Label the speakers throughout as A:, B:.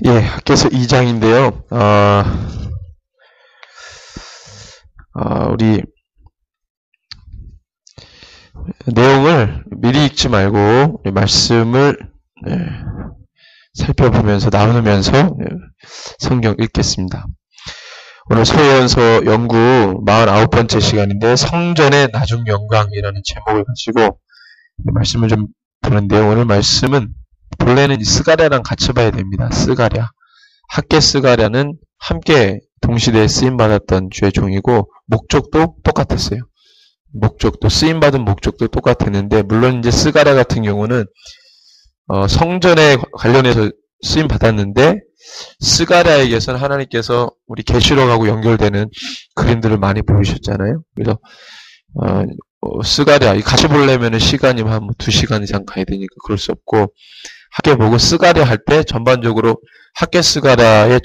A: 예, 학계서 2장인데요. 우리 내용을 미리 읽지 말고 말씀을 살펴보면서 나누면서 성경 읽겠습니다. 오늘 소요원서 연구 49번째 시간인데 성전의 나중 영광이라는 제목을 가지고 말씀을 좀 보는데요. 오늘 말씀은 본래는 스가랴랑 같이 봐야 됩니다. 스가랴. 학계 스가랴는 함께 동시대에 쓰임받았던 주의 종이고 목적도 똑같았어요. 목적도 쓰임받은 목적도 똑같았는데 물론 이제 스가랴 같은 경우는 성전에 관련해서 쓰임받았는데 스가랴에게서는 하나님께서 우리 계시록하고 연결되는 그림들을 많이 보이셨잖아요. 그래서 스가랴 같이 보려면 시간이 한 2시간 이상 가야 되니까 그럴 수 없고 학계 보고 스가랴 할 때 전반적으로 학계 스가랴의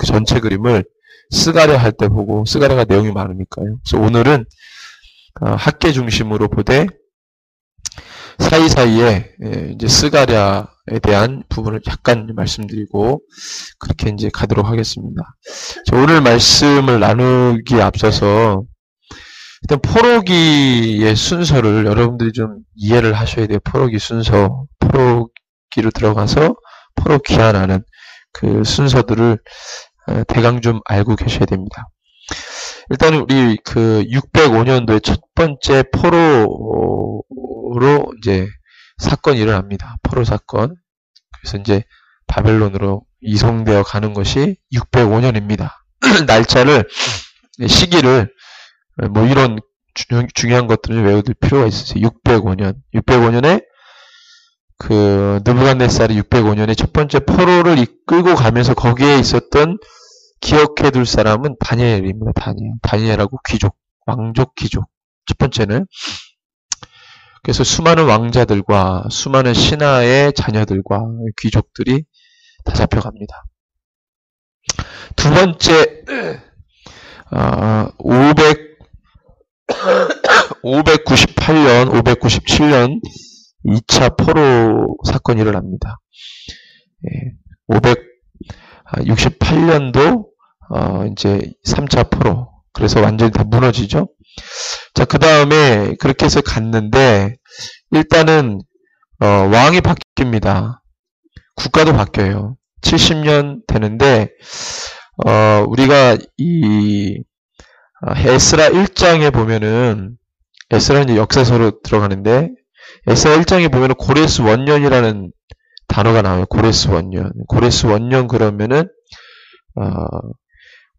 A: 전체 그림을 스가랴 할 때 보고 스가랴가 내용이 많으니까요. 그래서 오늘은 학계 중심으로 보되 사이사이에 이제 스가랴에 대한 부분을 약간 말씀드리고 그렇게 이제 가도록 하겠습니다. 오늘 말씀을 나누기에 앞서서 일단 포로기의 순서를 여러분들이 좀 이해를 하셔야 돼요. 포로기 순서, 포로기로 들어가서 포로 귀환하는 그 순서들을 대강 좀 알고 계셔야 됩니다. 일단 우리 그 605년도에 첫 번째 포로로 이제 사건이 일어납니다. 포로 사건. 그래서 이제 바벨론으로 이송되어 가는 것이 605년입니다. 날짜를, 시기를 뭐 이런 중요한 것들을 외워둘 필요가 있으세요. 605년. 605년에 그 느부갓네살이 605년에 첫 번째 포로를 이끌고 가면서 거기에 있었던 기억해둘 사람은 다니엘입니다. 다니엘하고 귀족, 왕족 귀족. 첫 번째는 그래서 수많은 왕자들과 수많은 신하의 자녀들과 귀족들이 다 잡혀갑니다. 두 번째 597년 2차 포로 사건이 일어납니다. 568년도 이제 3차 포로. 그래서 완전히 다 무너지죠. 자, 그 다음에 그렇게 해서 갔는데 일단은 왕이 바뀝니다. 국가도 바뀌어요. 70년 되는데 우리가 이 에스라 1장에 보면은 에스라는 이제 역사서로 들어가는데 에스라 1장에 보면은 고레스 원년이라는 단어가 나와요. 고레스 원년. 고레스 원년 그러면은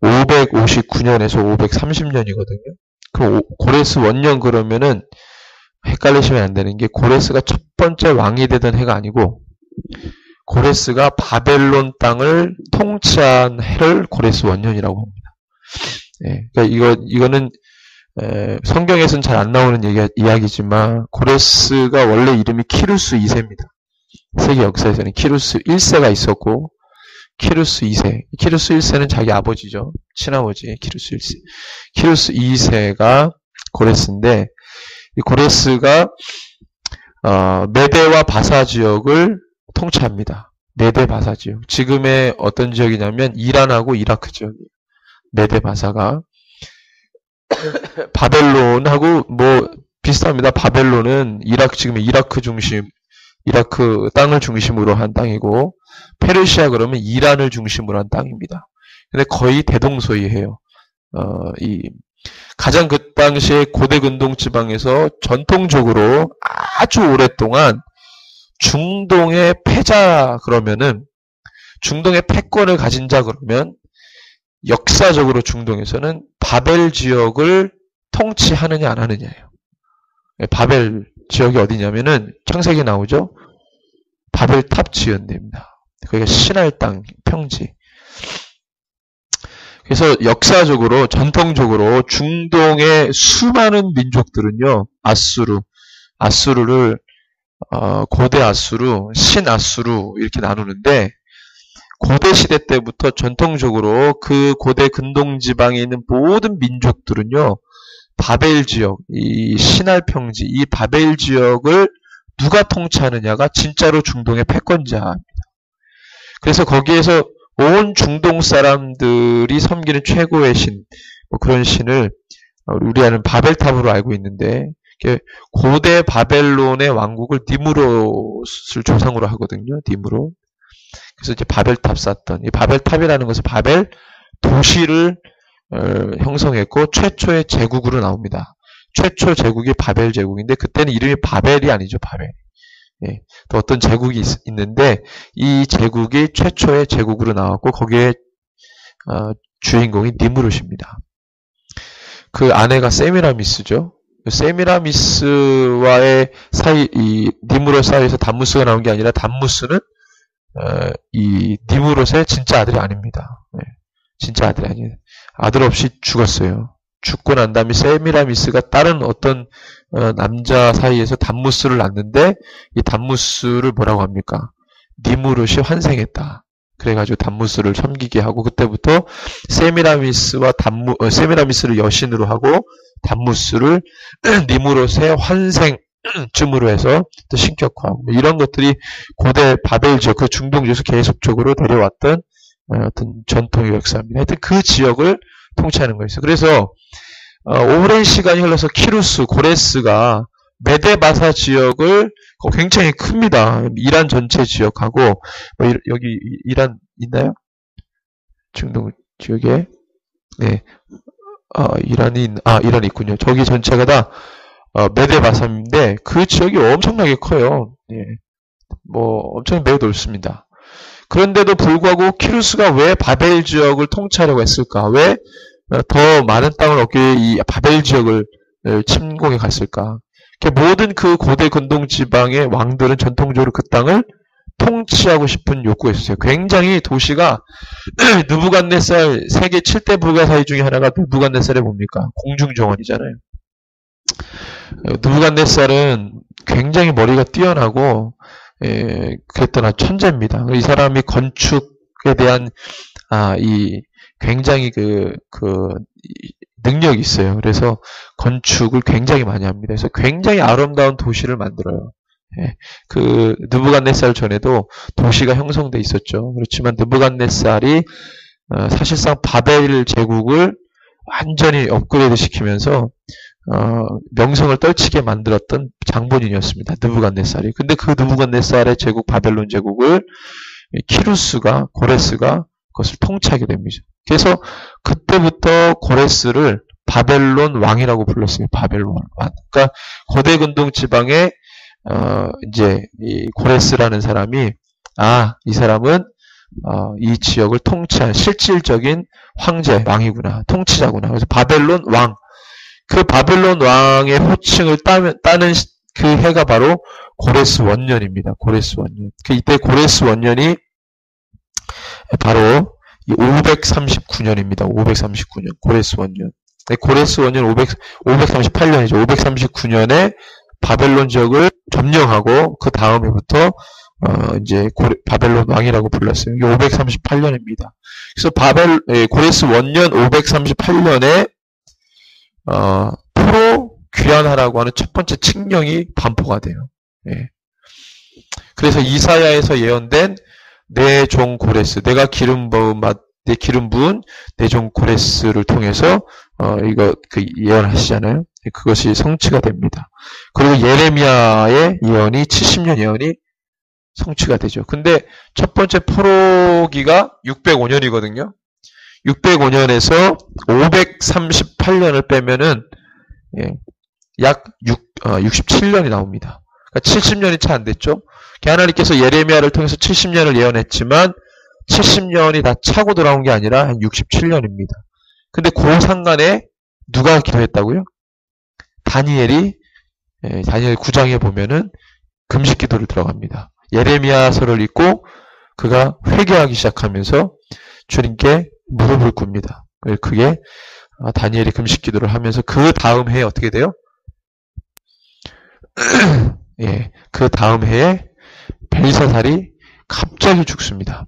A: 559년에서 530년이거든요. 그 고레스 원년 그러면은 헷갈리시면 안 되는 게 고레스가 첫 번째 왕이 되던 해가 아니고 고레스가 바벨론 땅을 통치한 해를 고레스 원년이라고 합니다. 그러니까 이거는 성경에서는 잘 안 나오는 이야기지만 고레스가 원래 이름이 키루스 2세입니다. 세계 역사에서는 키루스 1세가 있었고 키루스 2세. 키루스 1세는 자기 아버지죠. 친아버지 키루스 1세. 키루스 2세가 고레스인데 이 고레스가 메대와 바사 지역을 통치합니다. 메대 바사 지역. 지금의 어떤 지역이냐면 이란하고 이라크 지역이에요. 메대 바사가 바벨론하고 뭐 비슷합니다. 바벨론은 지금 이라크 중심, 이라크 땅을 중심으로 한 땅이고 페르시아 그러면 이란을 중심으로 한 땅입니다. 근데 거의 대동소이해요. 가장 그 당시에 고대 근동 지방에서 전통적으로 아주 오랫동안 중동의 패자 그러면은 중동의 패권을 가진 자 그러면 역사적으로 중동에서는 바벨 지역을 통치하느냐 안 하느냐예요. 바벨 지역이 어디냐면은 창세기에 나오죠. 바벨 탑 지은 데입니다. 거기가 신할 땅 평지. 그래서 역사적으로 전통적으로 중동의 수많은 민족들은요. 아수르를 고대 아수르, 신아수르 이렇게 나누는데 고대 시대 때부터 전통적으로 그 고대 근동 지방에 있는 모든 민족들은요. 바벨 지역, 이 신할 평지, 이 바벨 지역을 누가 통치하느냐가 진짜로 중동의 패권자입니다. 그래서 거기에서 온 중동 사람들이 섬기는 최고의 신, 뭐 그런 신을 우리는 바벨탑으로 알고 있는데, 고대 바벨론의 왕국을 니무롯을 조상으로 하거든요. 니무롯. 그래서 이제 바벨탑 쌓던, 이 바벨탑이라는 것은 바벨 도시를 형성했고 최초의 제국으로 나옵니다. 최초 제국이 바벨 제국인데 그때는 이름이 바벨이 아니죠. 바벨. 예, 또 어떤 제국이 있는데 이 제국이 최초의 제국으로 나왔고 거기에 주인공이 니무롯입니다. 그 아내가 세미라미스죠. 세미라미스와의 사이, 이 니무롯 사이에서 단무스가 나온 게 아니라 단무스는 이 니무롯의 진짜 아들이 아닙니다. 네, 진짜 아들이 아니에요. 아들 없이 죽었어요. 죽고 난 다음에 세미라미스가 다른 어떤 남자 사이에서 단무스를 낳는데 이 단무스를 뭐라고 합니까? 니무롯이 환생했다. 그래가지고 단무스를 섬기게 하고 그때부터 세미라미스를 여신으로 하고 단무스를 니무롯의 환생쯤으로 해서 또 신격화하고 이런 것들이 고대 바벨 지역, 그 중동 지역에서 계속적으로 데려왔던 어떤 전통의 역사입니다. 하여튼 그 지역을 통치하는 거였어요. 그래서 오랜 시간이 흘러서 키루스, 고레스가 메데바사 지역을 굉장히 큽니다. 이란 전체 지역하고 여기 이란 있나요? 중동 지역에 네, 이란 있군요. 저기 전체가 다 메데바사인데 그 지역이 엄청나게 커요. 예, 뭐 엄청 매우 넓습니다. 그런데도 불구하고 키루스가 왜 바벨 지역을 통치하려고 했을까? 왜 더 많은 땅을 얻기 위해 이 바벨 지역을 침공해 갔을까? 모든 그 고대 근동 지방의 왕들은 전통적으로 그 땅을 통치하고 싶은 욕구가 있었어요. 굉장히 도시가 느부갓네살 세계 7대 불가사의 중에 하나가 느부갓네살의 뭡니까? 공중정원이잖아요. 느부갓네살은 굉장히 머리가 뛰어나고 그랬던 천재입니다. 이 사람이 건축에 대한 이 굉장히 그 능력이 있어요. 그래서 건축을 굉장히 많이 합니다. 그래서 굉장히 아름다운 도시를 만들어요. 예, 그 느부갓네살 전에도 도시가 형성돼 있었죠. 그렇지만 느부갓네살이 사실상 바벨 제국을 완전히 업그레이드 시키면서 명성을 떨치게 만들었던 장본인이었습니다. 느부갓네살이. 근데 그 느부갓네살의 제국, 바벨론 제국을 키루스가, 고레스가 그것을 통치하게 됩니다. 그래서 그때부터 고레스를 바벨론 왕이라고 불렀어요. 바벨론 왕. 그러니까 고대 근동 지방에 이제 이 고레스라는 사람이 이 사람은 이 지역을 통치한 실질적인 황제, 왕이구나, 통치자구나. 그래서 바벨론 왕. 그 바벨론 왕의 호칭을 따는 그 해가 바로 고레스 원년입니다. 고레스 원년. 이때 고레스 원년이 바로 539년입니다. 539년. 고레스 원년. 고레스 원년 538년이죠. 539년에 바벨론 지역을 점령하고 그 다음에부터 이제 바벨론 왕이라고 불렀어요. 이게 538년입니다. 그래서 고레스 원년 538년에 포로 귀환하라고 하는 첫 번째 칙령이 반포가 돼요. 예. 그래서 이사야에서 예언된 내 종 고레스, 내가 기름 부은 내 종 고레스를 통해서 이거 예언하시잖아요. 그것이 성취가 됩니다. 그리고 예레미야의 예언이 70년 예언이 성취가 되죠. 근데 첫 번째 포로기가 605년이거든요. 605년에서 538년을 빼면은 약 67년이 나옵니다. 그러니까 70년이 채 안 됐죠. 하나님께서 예레미야를 통해서 70년을 예언했지만 70년이 다 차고 돌아온 게 아니라 한 67년입니다. 근데 그 상간에 누가 기도했다고요? 다니엘 9장에 보면은 금식 기도를 들어갑니다. 예레미야서를 읽고 그가 회개하기 시작하면서 주님께 무릎을 꿇습니다. 그게 다니엘이 금식 기도를 하면서 그 다음 해에 어떻게 돼요? 예, 그 다음 해에 벨사살이 갑자기 죽습니다.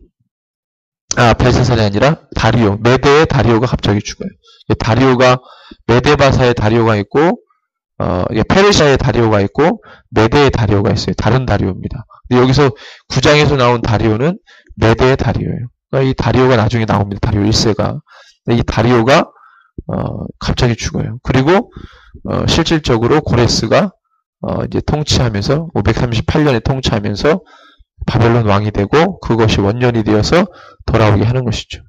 A: 벨사살이 아니라 다리오, 메대의 다리오가 갑자기 죽어요. 다리오가 메데바사의 다리오가 있고 페르시아의 다리오가 있고 메대의 다리오가 있어요. 다른 다리오입니다. 근데 여기서 9장에서 나온 다리오는 메대의 다리오예요. 이 다리오가 나중에 나옵니다. 다리오 1세가. 이 다리오가 갑자기 죽어요. 그리고 실질적으로 고레스가 이제 통치하면서 538년에 통치하면서 바벨론 왕이 되고 그것이 원년이 되어서 돌아오게 하는 것이죠.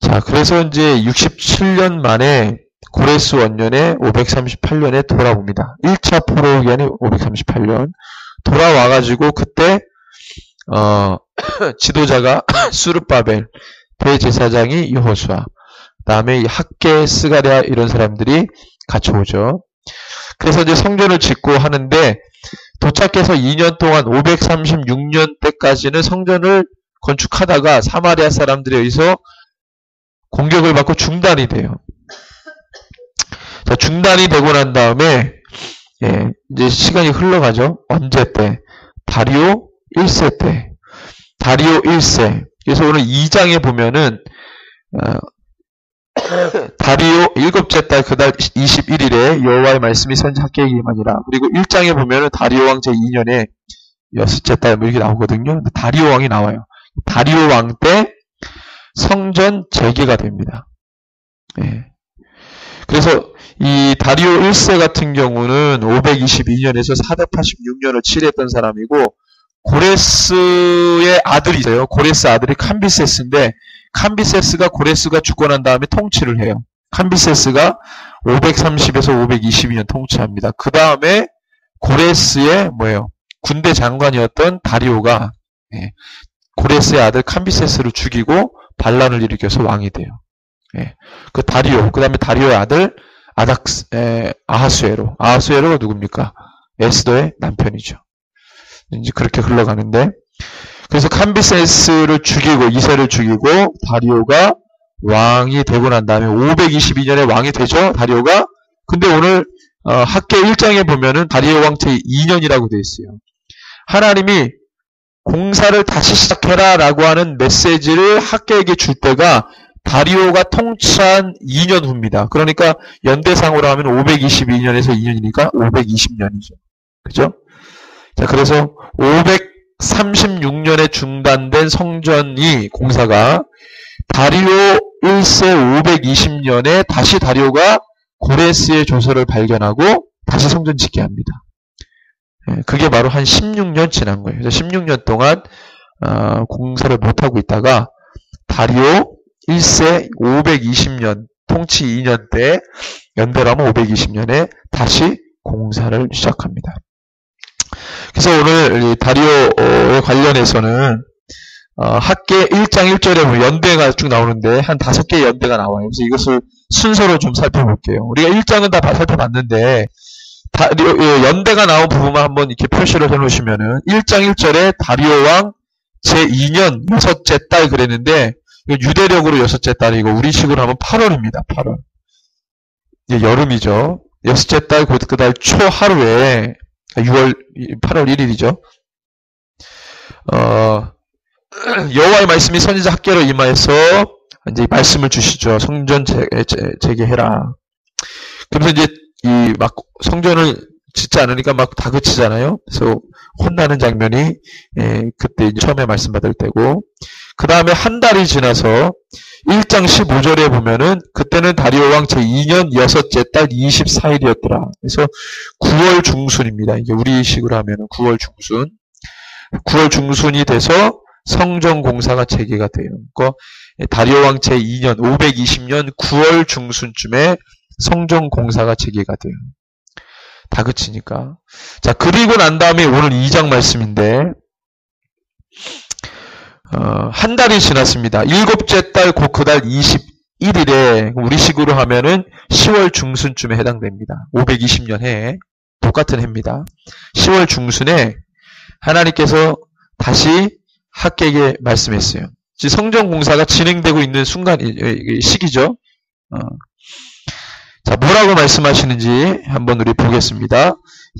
A: 자, 그래서 이제 67년 만에 고레스 원년에 538년에 돌아옵니다. 1차 포로 기간이 538년. 돌아와가지고 그때 지도자가 수르바벨, 대제사장이 여호수아, 그다음에 학개, 스가랴 이런 사람들이 같이 오죠. 그래서 이제 성전을 짓고 하는데 도착해서 2년 동안 536년 때까지는 성전을 건축하다가 사마리아 사람들에 의해서 공격을 받고 중단이 돼요. 자, 중단이 되고 난 다음에 이제 시간이 흘러가죠. 언제 때? 다리오 1세 때. 다리오 1세. 그래서 오늘 2장에 보면은 다리오 7째 달 그달 21일에 여호와의 말씀이 선지 학개에게 임하니라. 그리고 1장에 보면은 다리오 왕 제2년에 6째 달 뭐 이렇게 나오거든요. 근데 다리오 왕이 나와요. 다리오 왕 때 성전 재개가 됩니다. 그래서 이 다리오 1세 같은 경우는 522년에서 486년을 치르했던 사람이고 고레스의 아들이 있어요. 고레스 아들이 캄비세스인데 캄비세스가 고레스가 죽고 난 다음에 통치를 해요. 캄비세스가 530에서 522년 통치합니다. 그 다음에 고레스의 군대 장관이었던 다리오가 고레스의 아들 캄비세스를 죽이고 반란을 일으켜서 왕이 돼요. 그 다리오, 그 다음에 다리오의 아들 아하수에로. 아하수에로가 누굽니까? 에스더의 남편이죠. 이제 그렇게 흘러가는데, 그래서 캄비세스를 죽이고, 2세를 죽이고, 다리오가 왕이 되고 난 다음에 522년에 왕이 되죠, 다리오가. 근데 오늘, 학개 1장에 보면은 다리오 왕 제2년이라고 되어 있어요. 하나님이 공사를 다시 시작해라 라고 하는 메시지를 학개에게 줄 때가 다리오가 통치한 2년 후입니다. 그러니까 연대상으로 하면 522년에서 2년이니까 520년이죠. 그죠? 자, 그래서 536년에 중단된 성전이 공사가 다리오 1세 520년에 다시 다리오가 고레스의 조서를 발견하고 다시 성전 짓게 합니다. 그게 바로 한 16년 지난 거예요. 그래서 16년 동안 공사를 못하고 있다가 다리오 1세 520년 통치 2년 때 연대로 하면 520년에 다시 공사를 시작합니다. 그래서 오늘 다리오에 관련해서는 학개 1장 1절에 보면 연대가 쭉 나오는데 한 5개의 연대가 나와요. 그래서 이것을 순서로 좀 살펴볼게요. 우리가 1장은 다 살펴봤는데 연대가 나온 부분만 한번 이렇게 표시를 해놓으시면은 1장 1절에 다리오 왕 제2년 6째 달 그랬는데 유대력으로 6째 달이고 우리식으로 하면 8월입니다. 8월. 이제 여름이죠. 6째 달 그 달 초 하루에 8월 1일이죠. 여호와의 말씀이 선지자 학개로 임하여서 이제 말씀을 주시죠. 성전 재개해라. 그러면서 이제 막 성전을 짓지 않으니까 막 다그치잖아요. 그래서 혼나는 장면이 그때 이제 처음에 말씀 받을 때고, 그 다음에 한 달이 지나서 1장 15절에 보면은 그때는 다리오 왕 제2년 6째 달 24일이었더라. 그래서 9월 중순입니다. 이게 우리식으로 하면은 9월 중순. 9월 중순이 돼서 성전 공사가 재개가 돼요. 그러니까 다리오 왕 제2년 520년 9월 중순쯤에 성전 공사가 재개가 돼요. 다그치니까. 자, 그리고 난 다음에 오늘 2장 말씀인데, 한 달이 지났습니다. 7째 달 곧 그 달 21일에 우리식으로 하면은 10월 중순쯤에 해당됩니다. 520년 해에 똑같은 해입니다. 10월 중순에 하나님께서 다시 학개에게 말씀했어요. 지금 성전 공사가 진행되고 있는 시기죠. 자, 뭐라고 말씀하시는지 한번 우리 보겠습니다.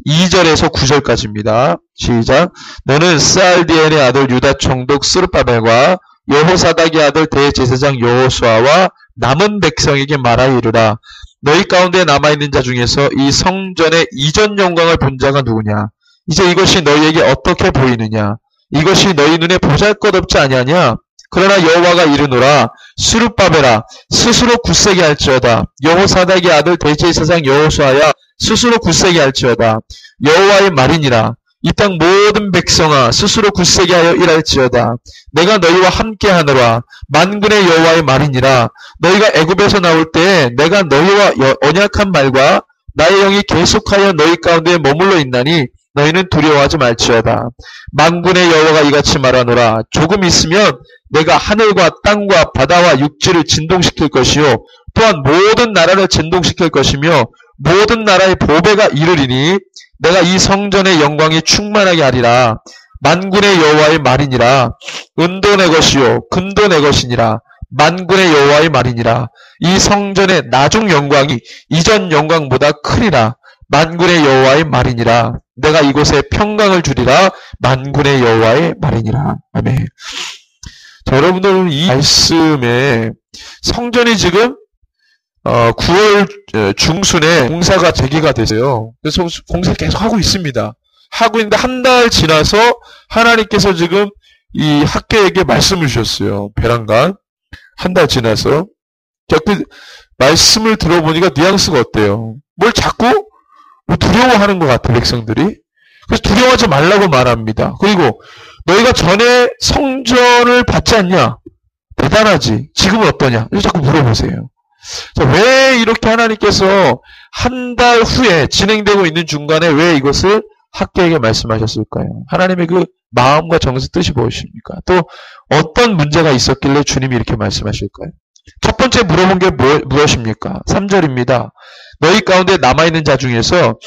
A: 2절에서 9절까지입니다. 시작. 너는 스알디엘의 아들 유다 총독 스룹바벨과 여호사닥의 아들 대제사장 여호수아와 남은 백성에게 말하여 이르라. 너희 가운데 남아있는 자 중에서 이 성전의 이전 영광을 본 자가 누구냐? 이제 이것이 너희에게 어떻게 보이느냐? 이것이 너희 눈에 보잘것없지 아니하냐? 그러나 여호와가 이르노라 스룹바벨아 스스로 굳세게 할지어다. 여호사닥의 아들 대제사장 여호수아야 스스로 굳세게 할지어다. 여호와의 말이니라. 이 땅 모든 백성아 스스로 굳세게 하여 일할지어다. 내가 너희와 함께 하노라. 만군의 여호와의 말이니라. 너희가 애굽에서 나올 때 내가 너희와 언약한 말과 나의 영이 계속하여 너희 가운데 머물러 있나니 너희는 두려워하지 말지어다. 만군의 여호와가 이같이 말하노라. 조금 있으면 내가 하늘과 땅과 바다와 육지를 진동시킬 것이요 또한 모든 나라를 진동시킬 것이며 모든 나라의 보배가 이르리니 내가 이 성전의 영광이 충만하게 하리라. 만군의 여호와의 말이니라. 은도 내 것이요 금도 내 것이니라. 만군의 여호와의 말이니라. 이 성전의 나중 영광이 이전 영광보다 크리라. 만군의 여호와의 말이니라. 내가 이곳에 평강을 주리라. 만군의 여호와의 말이니라. 아멘. 자, 여러분들 이 말씀에 성전이 지금 9월 중순에 공사가 재개가 되세요. 그래서 공사를 계속 하고 있습니다. 하고 있는데 한 달 지나서 하나님께서 지금 이 학교에게 말씀을 주셨어요. 베란간 한 달 지나서 그 말씀을 들어보니까 뉘앙스가 어때요? 뭘 자꾸 두려워하는 것 같아 백성들이. 그래서 두려워하지 말라고 말합니다. 그리고 너희가 전에 성전을 받지 않냐? 대단하지. 지금은 어떠냐? 이거 자꾸 물어보세요. 자, 왜 이렇게 하나님께서 한 달 후에 진행되고 있는 중간에 왜 이것을 학교에게 말씀하셨을까요? 하나님의 그 마음과 정서 뜻이 무엇입니까? 또 어떤 문제가 있었길래 주님이 이렇게 말씀하실까요? 첫 번째 물어본 게 무엇입니까? 3절입니다. 너희 가운데 남아있는 자 중에서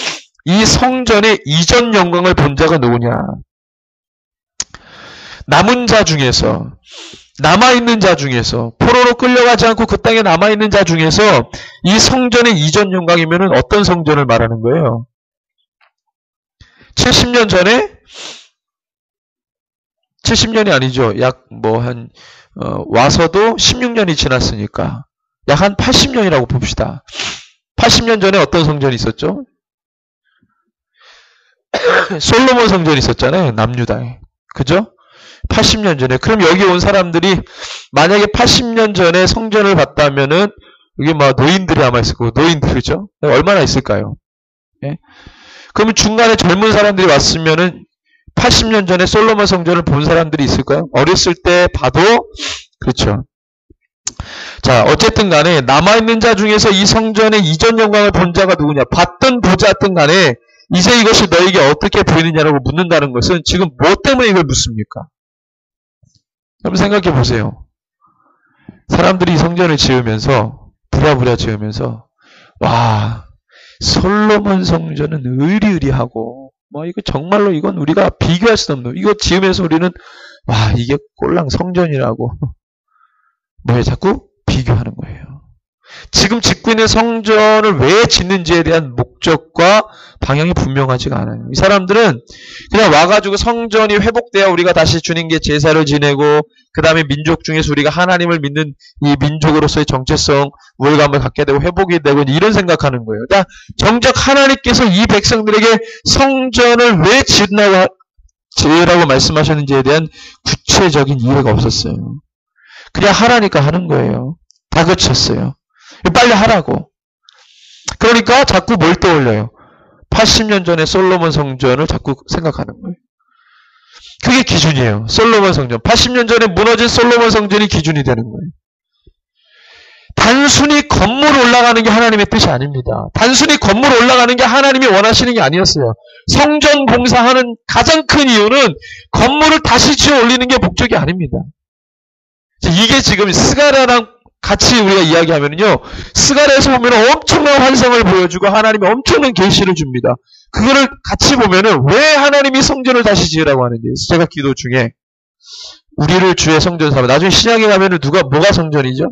A: 이 성전의 이전 영광을 본 자가 누구냐? 남은 자 중에서 남아있는 자 중에서 포로로 끌려가지 않고 그 땅에 남아있는 자 중에서 이 성전의 이전 영광이면 어떤 성전을 말하는 거예요? 70년 전에 70년이 아니죠. 약 와서도 16년이 지났으니까 약 한 80년이라고 봅시다. 80년 전에 어떤 성전이 있었죠? 솔로몬 성전이 있었잖아요. 남유다에. 그죠? 80년 전에. 그럼 여기 온 사람들이 만약에 80년 전에 성전을 봤다면은 여기 노인들이 아마 있을 거고 노인들 그죠? 얼마나 있을까요? 예? 그러면 중간에 젊은 사람들이 왔으면은 80년 전에 솔로몬 성전을 본 사람들이 있을까요? 어렸을 때 봐도 그렇죠. 자, 어쨌든 간에 남아있는 자 중에서 이 성전의 이전 영광을 본 자가 누구냐? 봤든 보지 않든 간에 이제 이것이 너에게 어떻게 보이느냐라고 묻는다는 것은 지금 뭐 때문에 이걸 묻습니까? 여러분 생각해 보세요. 사람들이 이 성전을 지으면서 부랴부랴 지으면서 와 솔로몬 성전은 의리의리하고 이거 정말로 이건 우리가 비교할 수 없는 이거 지으면서 우리는 와 이게 꼴랑 성전이라고 뭐에 자꾸 비교하는 거예요. 지금 짓고 있는 성전을 왜 짓는지에 대한 목적과 방향이 분명하지가 않아요. 이 사람들은 그냥 와가지고 성전이 회복돼야 우리가 다시 주님께 제사를 지내고 그 다음에 민족 중에서 우리가 하나님을 믿는 이 민족으로서의 정체성, 우월감을 갖게 되고 회복이 되고 이런 생각하는 거예요. 그러니까 정작 하나님께서 이 백성들에게 성전을 왜 지으라고 말씀하셨는지에 대한 구체적인 이해가 없었어요. 그냥 하라니까 하는 거예요. 다 그쳤어요. 빨리 하라고. 그러니까 자꾸 뭘 떠올려요? 80년 전에 솔로몬 성전을 자꾸 생각하는 거예요. 그게 기준이에요. 솔로몬 성전. 80년 전에 무너진 솔로몬 성전이 기준이 되는 거예요. 단순히 건물 올라가는 게 하나님의 뜻이 아닙니다. 단순히 건물 올라가는 게 하나님이 원하시는 게 아니었어요. 성전 공사하는 가장 큰 이유는 건물을 다시 지어 올리는 게 목적이 아닙니다. 이게 지금 스가랴랑 같이 우리가 이야기하면요. 스가랴에서 보면 엄청난 환상을 보여주고 하나님이 엄청난 계시를 줍니다. 그거를 같이 보면은 왜 하나님이 성전을 다시 지으라고 하는지 제가 기도 중에 우리를 주의 성전 삼아 나중에 신약에 가면은 뭐가 성전이죠?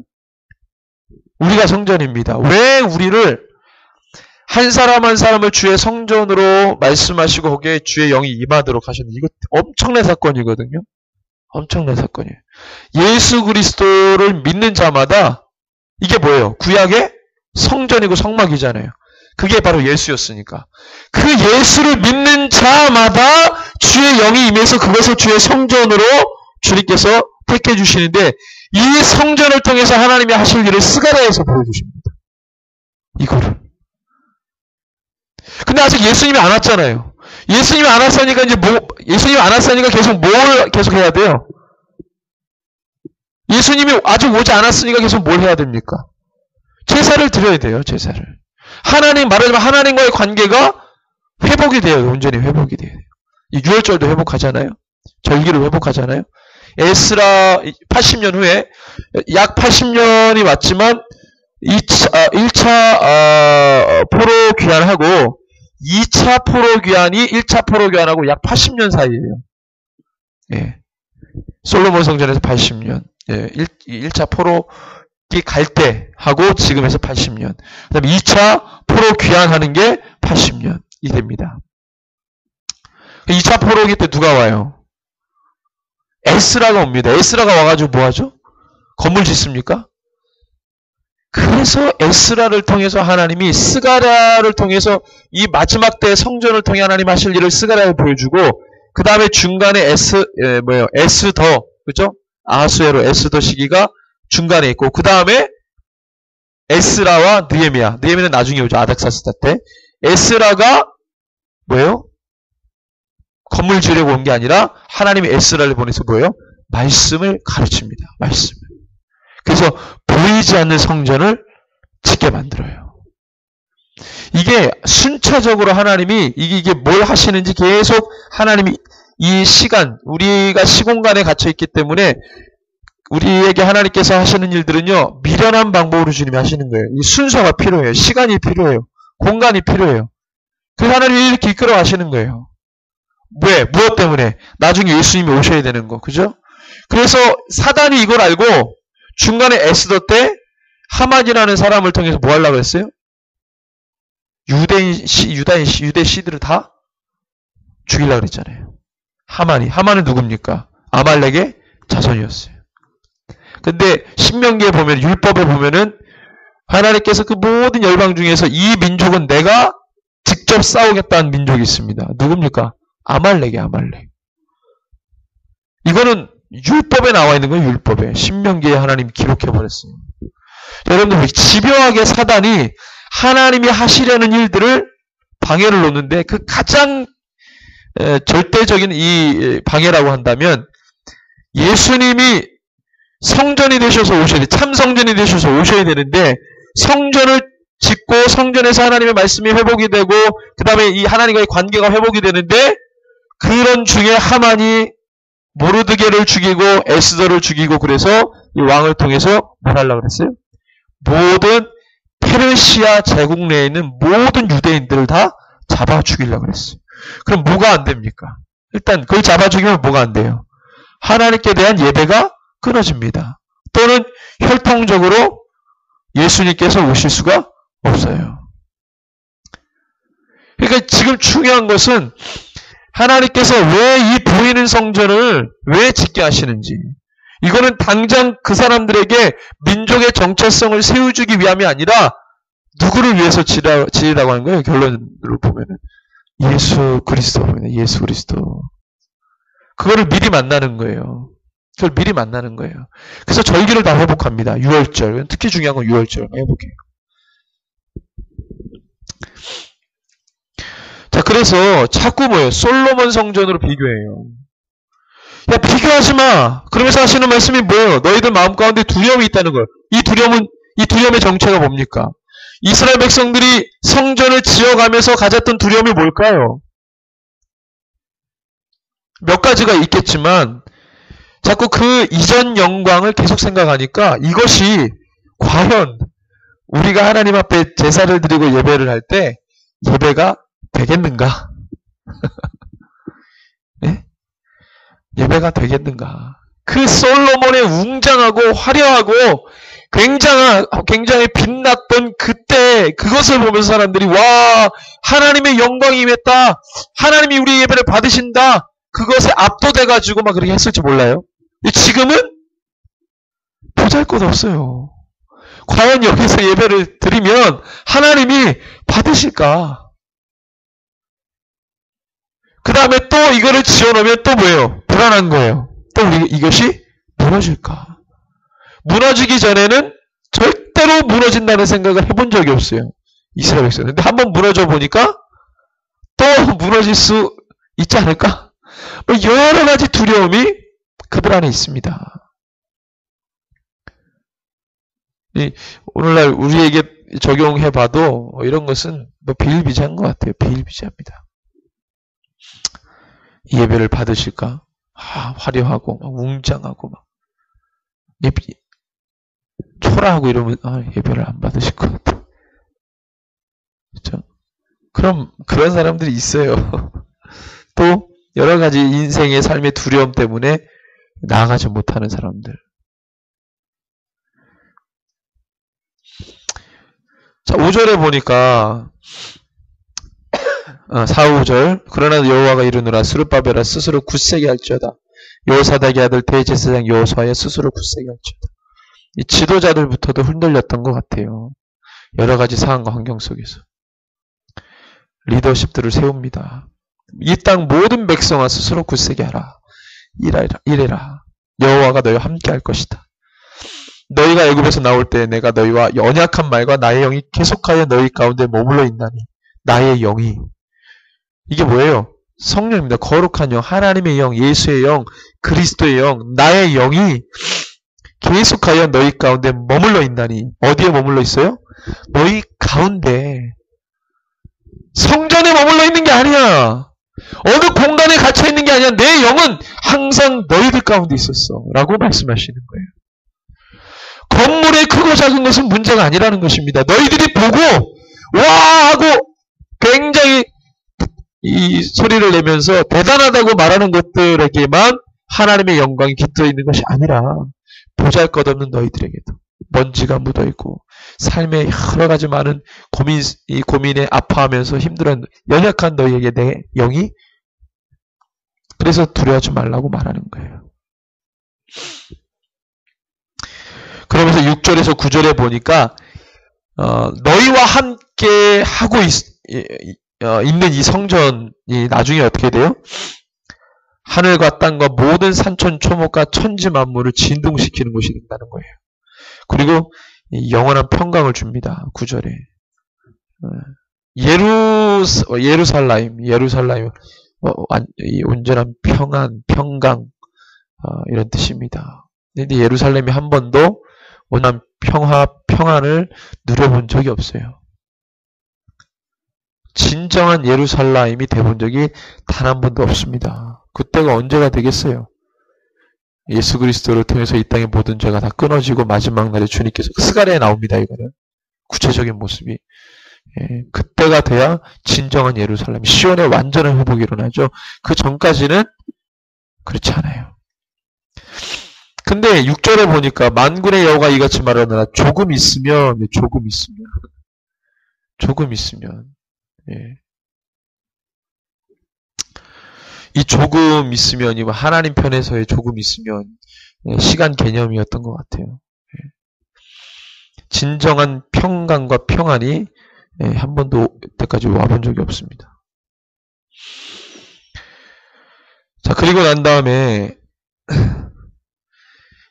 A: 우리가 성전입니다. 왜 우리를 한 사람 한 사람을 주의 성전으로 말씀하시고 거기에 주의 영이 임하도록 하셨는지 이거 엄청난 사건이거든요. 엄청난 사건이에요. 예수 그리스도를 믿는 자마다 이게 뭐예요? 구약의 성전이고 성막이잖아요. 그게 바로 예수였으니까. 그 예수를 믿는 자마다 주의 영이 임해서 그것을 주의 성전으로 주님께서 택해 주시는데 이 성전을 통해서 하나님이 하실 일을 스가랴에서 보여주십니다. 이거를. 근데 아직 예수님이 안 왔잖아요. 예수님이 안 왔으니까 예수님이 안 왔으니까 계속 뭘 계속 해야 돼요? 예수님이 아직 오지 않았으니까 계속 뭘 해야 됩니까? 제사를 드려야 돼요, 제사를. 말하자면 하나님과의 관계가 회복이 돼요, 온전히 회복이 돼요. 이 유월절도 회복하잖아요. 절기를 회복하잖아요. 에스라 80년 후에 약 80년이 왔지만 1차 포로 귀환하고 2차 포로 귀환이 1차 포로 귀환하고 약 80년 사이예요. 예. 솔로몬 성전에서 80년. 예. 1차 포로 갈 때 하고 지금에서 80년. 그다음에 2차 포로 귀환하는 게 80년이 됩니다. 2차 포로기 때 누가 와요? 에스라가 옵니다. 에스라가 와가지고 뭐 하죠? 건물 짓습니까? 그래서 에스라를 통해서 하나님이 스가랴를 통해서 이 마지막 때 성전을 통해 하나님 하실 일을 스가랴에 보여주고 그 다음에 중간에 에스더, 그죠? 아하수에로 에스더 시기가 중간에 있고 그 다음에 에스라와 느헤미야는 나중에 오죠. 아닥사스다 때. 에스라가 뭐예요? 건물 지으려고 온 게 아니라 하나님이 에스라를 보내서 뭐예요? 말씀을 가르칩니다. 말씀을. 그래서 보이지 않는 성전을 짓게 만들어요. 이게 순차적으로 하나님이 이게 뭘 하시는지 계속 하나님이 이 시간, 우리가 시공간에 갇혀 있기 때문에 우리에게 하나님께서 하시는 일들은요, 미련한 방법으로 주님이 하시는 거예요. 이 순서가 필요해요. 시간이 필요해요. 공간이 필요해요. 그래서 하나님이 이렇게 이끌어 가시는 거예요. 왜? 무엇 때문에? 나중에 예수님이 오셔야 되는 거. 그죠? 그래서 사단이 이걸 알고 중간에 에스더 때 하만이라는 사람을 통해서 뭐 하려고 했어요? 유대 씨들을 다 죽이려고 그랬잖아요. 하만은 누굽니까? 아말렉의 자손이었어요. 근데 신명기에 보면, 율법에 보면은 하나님께서 그 모든 열방 중에서 이 민족은 내가 직접 싸우겠다는 민족이 있습니다. 누굽니까? 아말렉. 이거는 율법에 나와 있는 거예요. 율법에. 신명기에 하나님 기록해버렸어요. 여러분들 집요하게 사단이 하나님이 하시려는 일들을 방해를 놓는데 그 가장 절대적인 이 방해라고 한다면 예수님이 성전이 되셔서 오셔야 돼. 참 성전이 되셔서 오셔야 되는데 성전을 짓고 성전에서 하나님의 말씀이 회복이 되고 그 다음에 이 하나님과의 관계가 회복이 되는데 그런 중에 하만이 모르드게를 죽이고 에스더를 죽이고 그래서 이 왕을 통해서 뭘 하려고 그랬어요? 모든 페르시아 제국 내에 있는 모든 유대인들을 다 잡아 죽이려고 그랬어요. 그럼 뭐가 안 됩니까? 일단 그걸 잡아 죽이면 뭐가 안 돼요? 하나님께 대한 예배가 끊어집니다. 또는 혈통적으로 예수님께서 오실 수가 없어요. 그러니까 지금 중요한 것은 하나님께서 왜 이 보이는 성전을 왜 짓게 하시는지, 이거는 당장 그 사람들에게 민족의 정체성을 세워주기 위함이 아니라 누구를 위해서 지으라고 하는 거예요. 결론으로 보면은 예수 그리스도입니다. 예수 그리스도. 그거를 미리 만나는 거예요. 그걸 미리 만나는 거예요. 그래서 절기를 다 회복합니다. 유월절. 특히 중요한 건 유월절 회복해요. 자, 그래서 자꾸 뭐예요? 솔로몬 성전으로 비교해요. 야, 비교하지 마. 그러면서 하시는 말씀이 뭐예요? 너희들 마음 가운데 두려움이 있다는 거예요. 이 두려움의 정체가 뭡니까? 이스라엘 백성들이 성전을 지어가면서 가졌던 두려움이 뭘까요? 몇 가지가 있겠지만 자꾸 그 이전 영광을 계속 생각하니까 이것이 과연 우리가 하나님 앞에 제사를 드리고 예배를 할 때 예배가 되겠는가? 네? 예배가 되겠는가? 그 솔로몬의 웅장하고 화려하고 굉장히 빛났던 그때 그것을 보면서 사람들이 와, 하나님의 영광이 임했다. 하나님이 우리 예배를 받으신다. 그것에 압도돼가지고 막 그렇게 했을지 몰라요. 지금은 보잘것없어요. 과연 여기서 예배를 드리면 하나님이 받으실까? 그 다음에 또 이거를 지어놓으면 또 뭐예요? 불안한 거예요. 또 이것이 무너질까? 무너지기 전에는 절대로 무너진다는 생각을 해본 적이 없어요. 이스라엘 백성. 근데 한번 무너져 보니까 또 무너질 수 있지 않을까? 뭐 여러 가지 두려움이 그들 안에 있습니다. 오늘날 우리에게 적용해봐도 이런 것은 뭐 비일비재한 것 같아요. 비일비재합니다. 이 예배를 받으실까? 화려하고 막 웅장하고 막 초라하고 이러면 예배를 안 받으실 것 같아. 그렇죠? 그럼 그런 사람들이 있어요. 또 여러 가지 인생의 삶의 두려움 때문에 나아가지 못하는 사람들. 자, 5절에 보니까 4, 5절 그러나 여호와가 이르노라 스룹바벨아 스스로 굳세게 할지어다. 여호사닥의 아들 대제사장 여호수아야 스스로 굳세게 할지어다. 이 지도자들부터도 흔들렸던 것 같아요. 여러 가지 상황과 환경 속에서 리더십들을 세웁니다. 이 땅 모든 백성아 스스로 굳세게 하라. 이래라. 여호와가 너희와 함께 할 것이다. 너희가 애굽에서 나올 때 내가 너희와 언약한 말과 나의 영이 계속하여 너희 가운데 머물러 있나니 나의 영이 이게 뭐예요? 성령입니다. 거룩한 영, 하나님의 영, 예수의 영, 그리스도의 영, 나의 영이 계속하여 너희 가운데 머물러 있나니 어디에 머물러 있어요? 너희 가운데. 성전에 머물러 있는 게 아니야. 어느 공간에 갇혀 있는 게 아니야. 내 영은 항상 너희들 가운데 있었어. 라고 말씀하시는 거예요. 건물의 크고 작은 것은 문제가 아니라는 것입니다. 너희들이 보고 와 하고 굉장히 이 소리를 내면서 대단하다고 말하는 것들에게만 하나님의 영광이 깃들어 있는 것이 아니라 보잘것없는 너희들에게도 먼지가 묻어있고 삶의 여러 가지 많은 고민에 아파하면서 힘들어 연약한 너희에게 내 영이 그래서 두려워하지 말라고 말하는 거예요. 그러면서 6절에서 9절에 보니까 너희와 함께 하고 있는 이 성전이 나중에 어떻게 돼요? 하늘과 땅과 모든 산천 초목과 천지 만물을 진동시키는 곳이 된다는 거예요. 그리고 영원한 평강을 줍니다. 9절에 예루살렘 온전한 평안, 평강 이런 뜻입니다. 근데 예루살렘이 한 번도 온전한 평안을 누려본 적이 없어요. 진정한 예루살렘이 돼본 적이 단 한 번도 없습니다. 그때가 언제가 되겠어요? 예수 그리스도를 통해서 이 땅의 모든 죄가 다 끊어지고 마지막 날에 주님께서 스가랴에 나옵니다. 이거는 구체적인 모습이 그때가 돼야 진정한 예루살렘, 시온의 완전한 회복이 일어나죠. 그 전까지는 그렇지 않아요. 근데 6절에 보니까 만군의 여호가 이같이 말하느라 조금 있으면 이 조금 있으면이 하나님 편에서의 조금 있으면 시간 개념이었던 것 같아요. 진정한 평강과 평안이 한 번도 이때까지 와본 적이 없습니다. 자, 그리고 난 다음에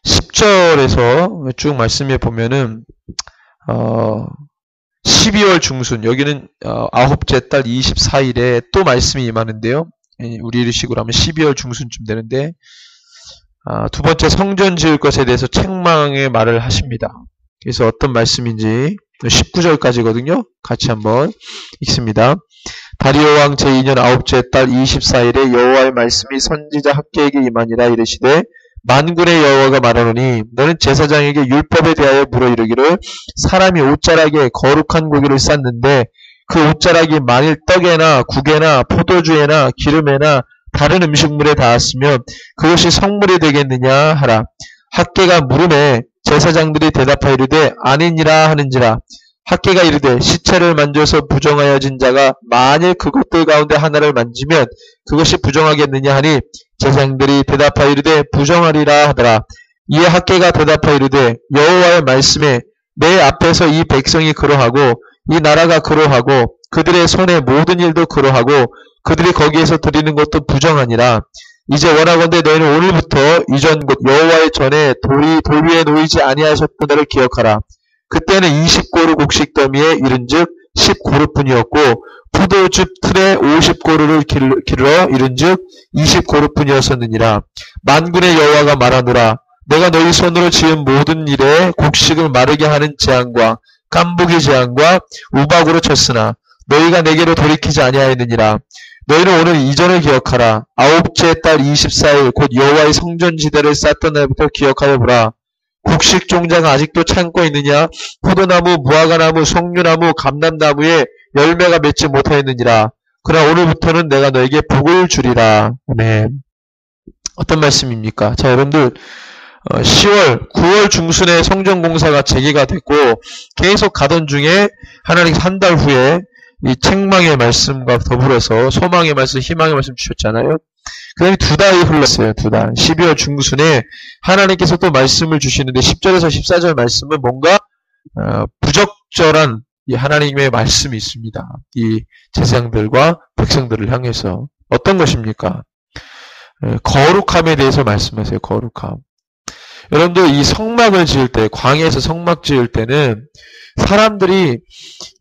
A: 10절에서 쭉 말씀해 보면은 12월 중순 여기는 9째 달 24일에 또 말씀이 임하는데요. 우리 일식으로 하면 12월 중순쯤 되는데 두 번째 성전 지을 것에 대해서 책망의 말을 하십니다. 그래서 어떤 말씀인지 19절까지거든요. 같이 한번 읽습니다. 다리오 왕 제2년 9째 달 24일에 여호와의 말씀이 선지자 학개에게 임하니라. 이르시되 만군의 여호와가 말하노니 너는 제사장에게 율법에 대하여 물어 이르기를 사람이 옷자락에 거룩한 고기를 쌌는데 그 옷자락이 만일 떡에나 국에나 포도주에나 기름에나 다른 음식물에 닿았으면 그것이 성물이 되겠느냐 하라. 학개가 물음에 제사장들이 대답하여 이르되 아니니라 하는지라. 학개가 이르되 시체를 만져서 부정하여진 자가 만일 그것들 가운데 하나를 만지면 그것이 부정하겠느냐 하니 제사장들이 대답하여 이르되 부정하리라 하더라. 이에 학개가 대답하여 이르되 여호와의 말씀에 내 앞에서 이 백성이 그러하고 이 나라가 그러하고 그들의 손의 모든 일도 그러하고 그들이 거기에서 드리는 것도 부정하니라. 이제 원하건대 너희는 오늘부터 이전 곧 여호와의 전에 돌 위에 놓이지 아니하셨던 날을 기억하라. 그때는 20고루 곡식 더미에 이른즉 10고루뿐이었고 포도즙 틀에 50고루를 기르러 이른즉 20고루뿐이었었느니라. 만군의 여호와가 말하노라. 내가 너희 손으로 지은 모든 일에 곡식을 마르게 하는 재앙과 깐부기 재앙과 우박으로 쳤으나 너희가 내게로 돌이키지 아니하였느니라. 너희는 오늘 이전을 기억하라. 아홉째 달 24일 곧 여호와의 성전지대를 쌓던 날부터 기억하여 보라. 곡식 종자가 아직도 창고에 있느냐? 포도나무, 무화과나무, 송류나무, 감람나무에 열매가 맺지 못하였느니라. 그러나 오늘부터는 내가 너에게 복을 주리라. 아멘. 어떤 말씀입니까? 자, 여러분들 9월 중순에 성전공사가 재개가 됐고 계속 가던 중에 하나님 한 달 후에 이 책망의 말씀과 더불어서 소망의 말씀, 희망의 말씀 주셨잖아요. 그 다음에 2달이 흘렀어요. 2달. 12월 중순에 하나님께서 또 말씀을 주시는데 10절에서 14절 말씀은 뭔가 부적절한 이 하나님의 말씀이 있습니다. 이 제사장들과 백성들을 향해서. 어떤 것입니까? 거룩함에 대해서 말씀하세요. 거룩함. 여러분들 이 성막을 지을 때, 광야에서 성막 지을 때는 사람들이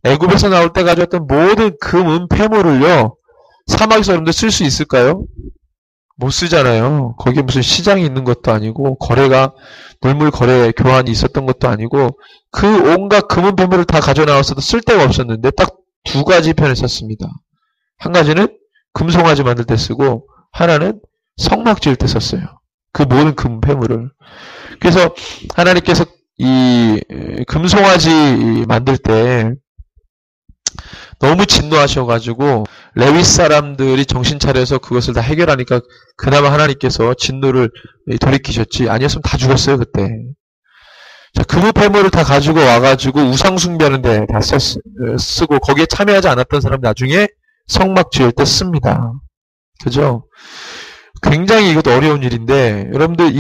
A: 애굽에서 나올 때 가져왔던 모든 금, 은, 폐물을요, 사막에서 여러분들 쓸 수 있을까요? 못 쓰잖아요. 거기에 무슨 시장이 있는 것도 아니고, 물물 거래 교환이 있었던 것도 아니고, 그 온갖 금은 폐물을 다 가져 나왔어도 쓸 데가 없었는데, 딱 2가지 편을 썼습니다. 한 가지는 금송아지 만들 때 쓰고, 하나는 성막 지을 때 썼어요. 그 모든 금, 폐물을. 그래서 하나님께서 이 금송아지 만들 때 너무 진노하셔가지고 레위 사람들이 정신 차려서 그것을 다 해결하니까 그나마 하나님께서 진노를 돌이키셨지. 아니었으면 다 죽었어요 그때. 자, 금의 폐물을 다 가지고 와가지고 우상 숭배하는데 다 쓰고 거기에 참여하지 않았던 사람 나중에 성막 지을 때 씁니다. 그죠? 굉장히 이것도 어려운 일인데 여러분들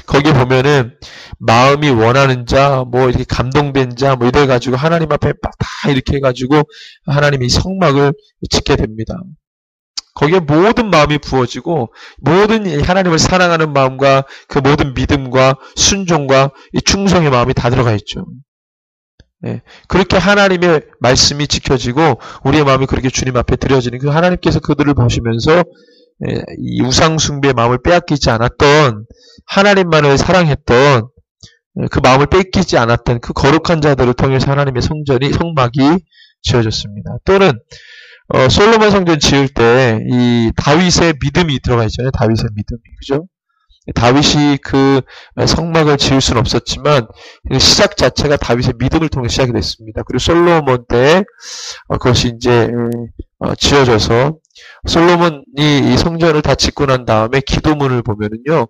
A: 거기에 보면은 마음이 원하는 자, 뭐 이렇게 감동된 자, 뭐 이래가지고 하나님 앞에 다 이렇게 해가지고 하나님이 성막을 짓게 됩니다. 거기에 모든 마음이 부어지고 모든 하나님을 사랑하는 마음과 그 모든 믿음과 순종과 이 충성의 마음이 다 들어가 있죠. 네. 그렇게 하나님의 말씀이 지켜지고 우리의 마음이 그렇게 주님 앞에 드려지는 그 하나님께서 그들을 보시면서 이 우상숭배의 마음을 빼앗기지 않았던 하나님만을 사랑했던 그 마음을 뺏기지 않았던 그 거룩한 자들을 통해서 하나님의 성막이 지어졌습니다. 또는 솔로몬 성전 지을 때 이 다윗의 믿음이 들어가 있잖아요. 다윗의 믿음이. 그죠? 다윗이 그 성막을 지을 수는 없었지만 시작 자체가 다윗의 믿음을 통해 시작이 됐습니다. 그리고 솔로몬 때 그것이 이제 지어져서 솔로몬이 이 성전을 다 짓고 난 다음에 기도문을 보면은요,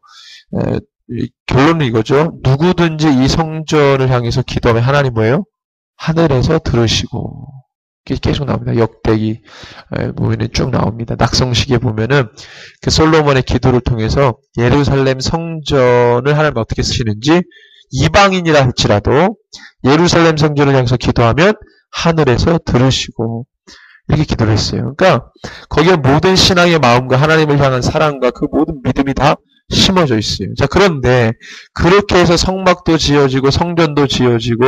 A: 결론은 이거죠. 누구든지 이 성전을 향해서 기도하면 하나님 뭐예요? 하늘에서 들으시고. 계속 나옵니다. 역대기 보면은 쭉 나옵니다. 낙성식에 보면은 그 솔로몬의 기도를 통해서 예루살렘 성전을 하나님 어떻게 쓰시는지 이방인이라 할지라도 예루살렘 성전을 향해서 기도하면 하늘에서 들으시고 이렇게 기도를 했어요. 그러니까 거기에 모든 신앙의 마음과 하나님을 향한 사랑과 그 모든 믿음이 다 심어져 있어요. 자, 그런데 그렇게 해서 성막도 지어지고 성전도 지어지고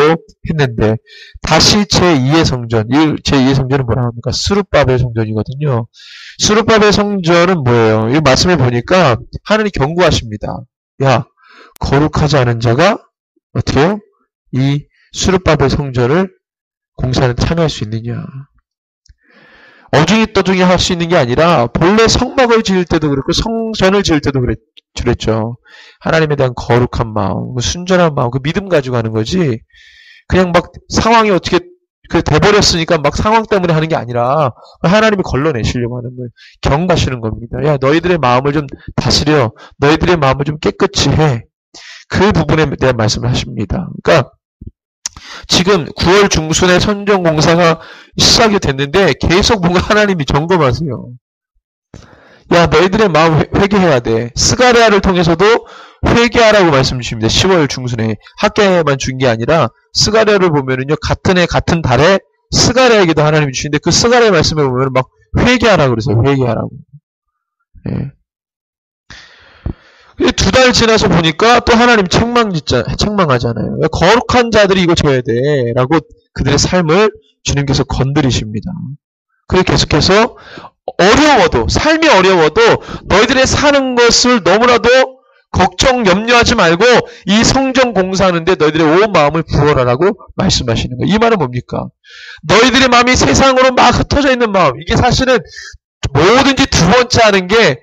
A: 했는데 다시 제2의 성전, 제2의 성전은 뭐라고 합니까? 스룹바벨 성전이거든요. 스룹바벨 성전은 뭐예요? 이 말씀을 보니까 하나님이 경고하십니다. 야, 거룩하지 않은 자가 어떻게 해요? 이 스룹바벨 성전을 공사에 참여할 수 있느냐? 어중이 떠중이 할 수 있는 게 아니라 본래 성막을 지을 때도 그렇고 성전을 지을 때도 그랬죠. 하나님에 대한 거룩한 마음, 순전한 마음, 그 믿음 가지고 하는 거지. 그냥 막 상황이 어떻게 돼버렸으니까 막 상황 때문에 하는 게 아니라 하나님이 걸러내시려고 하는 거예요. 경고하시는 겁니다. 야, 너희들의 마음을 좀 다스려. 너희들의 마음을 좀 깨끗이 해. 그 부분에 대한 말씀을 하십니다. 그러니까 지금 9월 중순에 성전공사가 시작이 됐는데 계속 뭔가 하나님이 점검하세요. 야, 너희들의 마음 회개해야 돼. 스가랴를 통해서도 회개하라고 말씀 주십니다. 10월 중순에 학계만 준 게 아니라 스가랴를 보면은요, 같은 해 같은 달에 스가랴에게도 하나님이 주시는데 그 스가랴 말씀에 보면은 막 회개하라고 그러세요. 회개하라고. 예. 2달 지나서 보니까 또 하나님 책망하잖아요. 거룩한 자들이 이거 줘야 돼. 라고 그들의 삶을 주님께서 건드리십니다. 그래서 계속해서 삶이 어려워도 너희들의 사는 것을 너무나도 걱정, 염려하지 말고 이 성전 공사하는데 너희들의 온 마음을 부어라라고 말씀하시는 거예요. 이 말은 뭡니까? 너희들의 마음이 세상으로 막 흩어져 있는 마음. 이게 사실은 뭐든지 두 번째 하는 게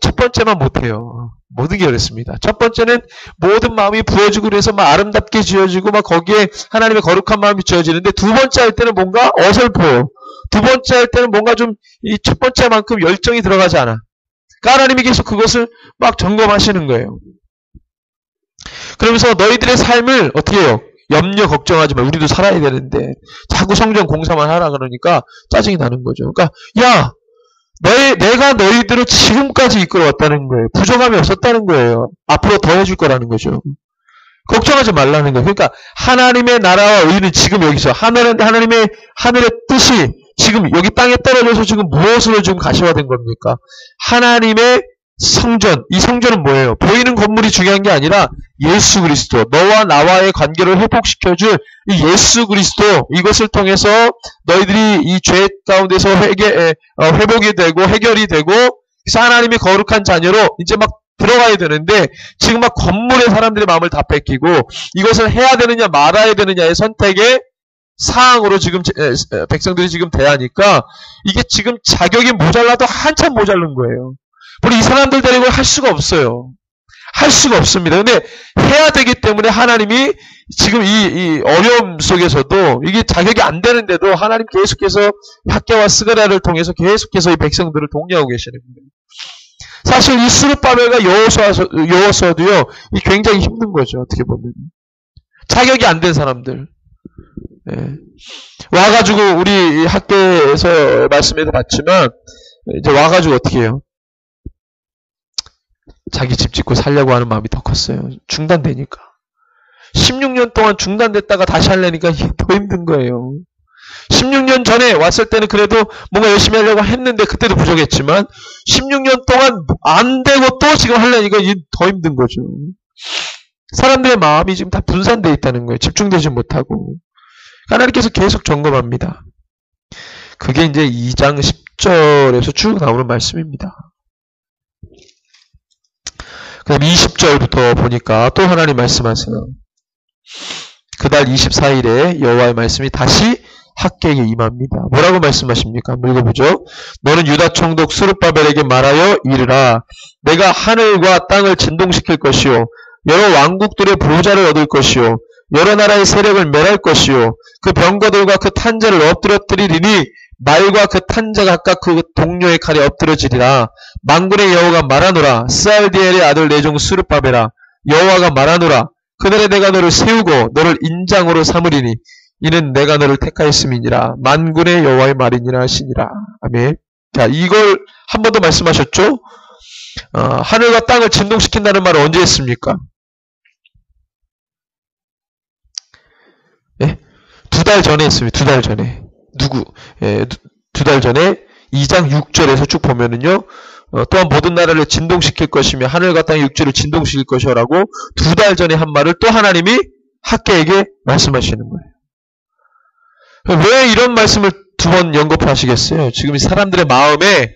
A: 첫 번째만 못해요. 모든 게 어렵습니다. 첫 번째는 모든 마음이 부어지고 그래서 막 아름답게 지어지고 막 거기에 하나님의 거룩한 마음이 지어지는데 두 번째 할 때는 뭔가 어설퍼요. 두 번째 할 때는 뭔가 좀 이 첫 번째만큼 열정이 들어가지 않아. 그러니까 하나님이 계속 그것을 막 점검하시는 거예요. 그러면서 너희들의 삶을 어떻게 해요? 염려 걱정하지 마. 우리도 살아야 되는데 자꾸 성전 공사만 하라 그러니까 짜증이 나는 거죠. 그러니까 야 내가 너희들을 지금까지 이끌어왔다는 거예요. 부족함이 없었다는 거예요. 앞으로 더 해줄 거라는 거죠. 걱정하지 말라는 거예요. 그러니까 하나님의 나라와 의는 지금 여기서 하나님의 하늘의 뜻이 지금 여기 땅에 떨어져서 지금 무엇으로 지금 가시화된 겁니까? 하나님의 성전. 이 성전은 뭐예요? 보이는 건물이 중요한 게 아니라 예수 그리스도. 너와 나와의 관계를 회복시켜줄 이 예수 그리스도. 이것을 통해서 너희들이 이 죄 가운데서 회복이 되고 해결이 되고 그래서 하나님의 거룩한 자녀로 이제 막 들어가야 되는데 지금 막 건물의 사람들의 마음을 다 뺏기고 이것을 해야 되느냐 말아야 되느냐의 선택의 사항으로 지금 백성들이 지금 대하니까 이게 지금 자격이 모자라도 한참 모자른 거예요. 우리 이 사람들 데리고 할 수가 없어요. 할 수가 없습니다. 근데 해야 되기 때문에 하나님이 지금 이 어려움 속에서도 이게 자격이 안 되는데도 하나님 계속해서 학개와 스가랴를 통해서 계속해서 이 백성들을 독려하고 계시는 거예요. 사실 이 스룹바벨과 여호수아도요, 이 굉장히 힘든 거죠. 어떻게 보면 자격이 안 된 사람들. 예. 와가지고 우리 학교에서 말씀에도 봤지만 이제 와가지고 어떻게 해요? 자기 집 짓고 살려고 하는 마음이 더 컸어요. 중단되니까. 16년 동안 중단됐다가 다시 하려니까 이게 더 힘든 거예요. 16년 전에 왔을 때는 그래도 뭔가 열심히 하려고 했는데 그때도 부족했지만 16년 동안 안 되고 또 지금 하려니까 이게 더 힘든 거죠. 사람들의 마음이 지금 다 분산되어 있다는 거예요. 집중되지 못하고. 하나님께서 계속 점검합니다. 그게 이제 2장 10절에서 쭉 나오는 말씀입니다. 그 다음 20절부터 보니까 또 하나님 말씀하세요. 그달 24일에 여호와의 말씀이 다시 학개에게 임합니다. 뭐라고 말씀하십니까? 한번 읽어보죠. 너는 유다 총독 스룹바벨에게 말하여 이르라. 내가 하늘과 땅을 진동시킬 것이요 여러 왕국들의 보호자를 얻을 것이요 여러 나라의 세력을 멸할 것이요 그 병거들과 그 탄자를 엎드러뜨리리니 말과 그 탄자가 각각 그 동료의 칼에 엎드러지리라. 만군의 여호와가 말하노라. 스알디엘의 아들 내 종 스룹바벨아 여호와가 말하노라. 그날에 내가 너를 세우고 너를 인장으로 삼으리니 이는 내가 너를 택하였음이니라. 만군의 여호와의 말이니라 하시니라. 아멘. 자, 이걸 한 번 더 말씀하셨죠? 하늘과 땅을 진동시킨다는 말을 언제 했습니까? 예? 2달 전에 했습니다. 2달 전에. 예, 2달 전에 2장 6절에서 쭉 보면은요, 또한 모든 나라를 진동시킬 것이며 하늘과 땅의 육지를 진동시킬 것이라고 2달 전에 한 말을 또 하나님이 학개에게 말씀하시는 거예요. 왜 이런 말씀을 2번 연거푸하시겠어요? 지금 사람들의 마음에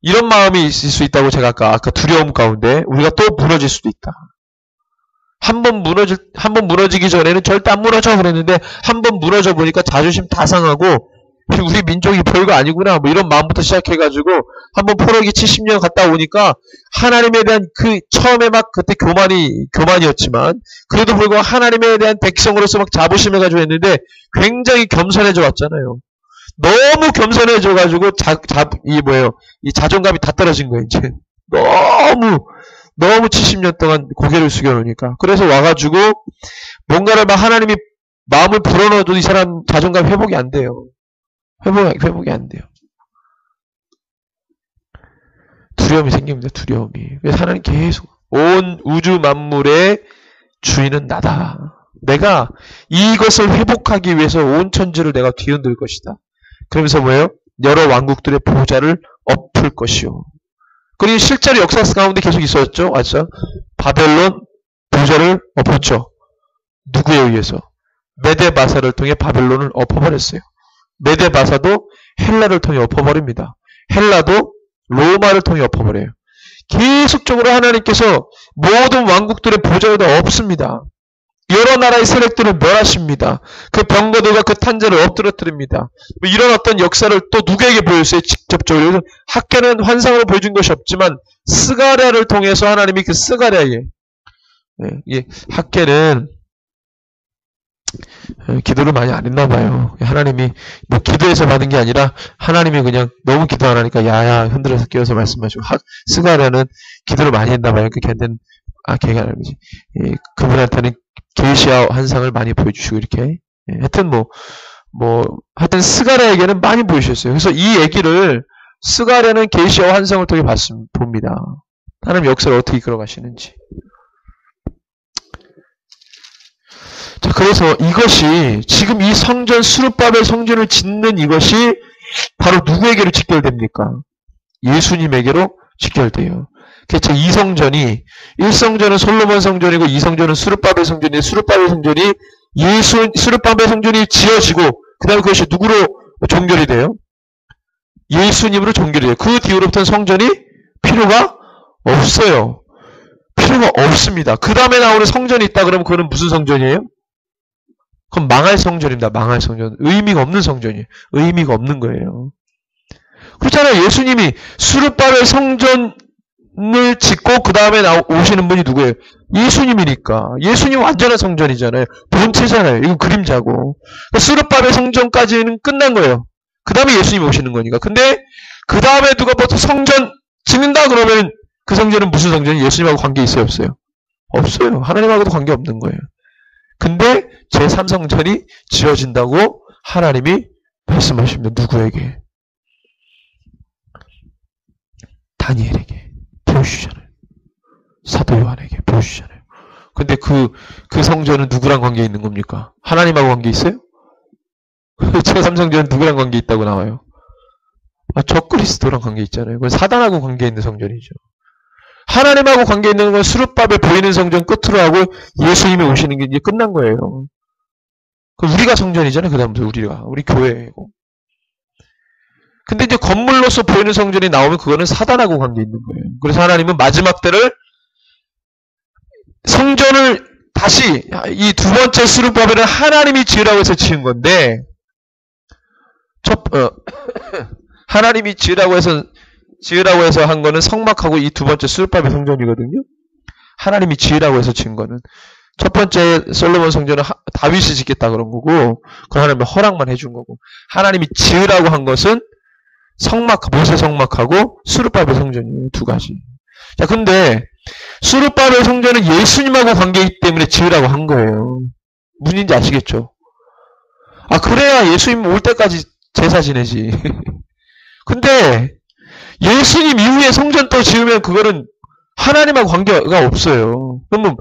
A: 이런 마음이 있을 수 있다고 제가 아까 두려움 가운데 우리가 또 무너질 수도 있다. 한 번 무너지기 전에는 절대 안 무너져 그랬는데 한 번 무너져 보니까 자존심 다 상하고 우리 민족이 별거 아니구나 뭐 이런 마음부터 시작해가지고 한번 포로기 70년 갔다 오니까 하나님에 대한 그 처음에 막 그때 교만이었지만 그래도 불구하고 하나님에 대한 백성으로서 막 자부심해가지고 했는데 굉장히 겸손해져 왔잖아요. 너무 겸손해져가지고 이 자존감이 다 떨어진 거예요. 이제 너무 70년 동안 고개를 숙여놓으니까. 그래서 와가지고 뭔가를 막 하나님이 마음을 불어넣어도 이 사람 자존감 회복이 안 돼요. 회복이 안 돼요. 두려움이 생깁니다. 두려움이. 그래서 하나님 계속 온 우주 만물의 주인은 나다. 내가 이것을 회복하기 위해서 온 천지를 내가 뒤흔들 것이다. 그러면서 뭐예요? 여러 왕국들의 보호자를 엎을 것이요. 그리고 실제로 역사 가운데 계속 있었죠. 맞죠? 바벨론 부자를 엎었죠. 누구에 의해서? 메데바사를 통해 바벨론을 엎어버렸어요. 메데바사도 헬라를 통해 엎어버립니다. 헬라도 로마를 통해 엎어버려요. 계속적으로 하나님께서 모든 왕국들의 보좌가 없습니다. 여러 나라의 세력들을 멸하십니다. 그 병거들과 그 탄자를 엎드러뜨립니다. 이런 어떤 역사를 또 누구에게 보였어요? 직접적으로. 학계는 환상으로 보여준 것이 없지만 스가랴를 통해서 하나님이 그 스가랴에 학계는 기도를 많이 안 했나 봐요. 하나님이 뭐 기도해서 받은 게 아니라 하나님이 그냥 너무 기도 안 하니까 야야 흔들어서 깨워서 말씀하시고 스가랴는 기도를 많이 했나 봐요. 그 걔는 걔가 아니지. 그분한테는 계시와 환상을 많이 보여주시고 이렇게 하여튼 하여튼 스가랴에게는 많이 보여주셨어요. 그래서 이 얘기를 스가랴는 계시와 환상을 통해 봅니다. 하나님 역사를 어떻게 이끌어가시는지. 자, 그래서 이것이 지금 이 성전 스룹바벨 성전을 짓는 이것이 바로 누구에게로 직결됩니까? 예수님에게로 직결돼요. 그래서 이 성전이 1성전은 솔로몬 성전이고 2성전은 스룹바벨 성전인데 스룹바벨 성전이 스룹바벨 성전이 지어지고 그 다음에 그것이 누구로 종결이 돼요? 예수님으로 종결이 돼요. 그 뒤로부터는 성전이 필요가 없어요. 필요가 없습니다. 그 다음에 나오는 성전이 있다 그러면 그거는 무슨 성전이에요? 그럼 망할 성전입니다. 망할 성전. 의미가 없는 성전이에요. 의미가 없는 거예요. 그렇잖아요. 예수님이 스룹바벨 성전을 짓고 그 다음에 오시는 분이 누구예요? 예수님이니까. 예수님 완전한 성전이잖아요. 본체잖아요. 이거 그림자고. 스룹바벨 성전까지는 끝난 거예요. 그 다음에 예수님이 오시는 거니까. 근데 그 다음에 누가 벌써 성전 짓는다 그러면 그 성전은 무슨 성전이 예수님하고 관계 있어요? 없어요? 없어요. 하나님하고도 관계 없는 거예요. 근데 제3성전이 지어진다고 하나님이 말씀하십니다. 누구에게? 다니엘에게 보여주잖아요. 사도 요한에게 보여주잖아요. 근데 그 성전은 누구랑 관계 있는 겁니까? 하나님하고 관계 있어요? 제3성전은 누구랑 관계 있다고 나와요? 적그리스도랑 관계 있잖아요. 그건 사단하고 관계 있는 성전이죠. 하나님하고 관계 있는 건 스룹바벨 보이는 성전 끝으로 하고 예수님이 오시는 게 이제 끝난 거예요. 우리가 성전이잖아요. 그 다음부터 우리 교회고. 근데 이제 건물로서 보이는 성전이 나오면 그거는 사단하고 관계 있는 거예요. 그래서 하나님은 마지막 때를 성전을 다시 이 두 번째 스룹바벨은 하나님이 지으라고 해서 지은 건데 하나님이 지으라고 해서 한 거는 성막하고 이 두 번째 스룹바벨 성전이거든요. 하나님이 지으라고 해서 지은 거는 첫 번째 솔로몬 성전은 다윗이 짓겠다 그런 거고 그 하나님이 허락만 해준 거고 하나님이 지으라고 한 것은 모세 성막하고 스룹바벨 성전이에요. 두 가지. 자, 근데 스룹바벨 성전은 예수님하고 관계이기 때문에 지으라고 한 거예요. 무슨 인지 아시겠죠? 그래야 예수님 올 때까지 제사 지내지. 근데 예수님 이후에 성전 또 지으면 그거는 하나님하고 관계가 없어요. 그러면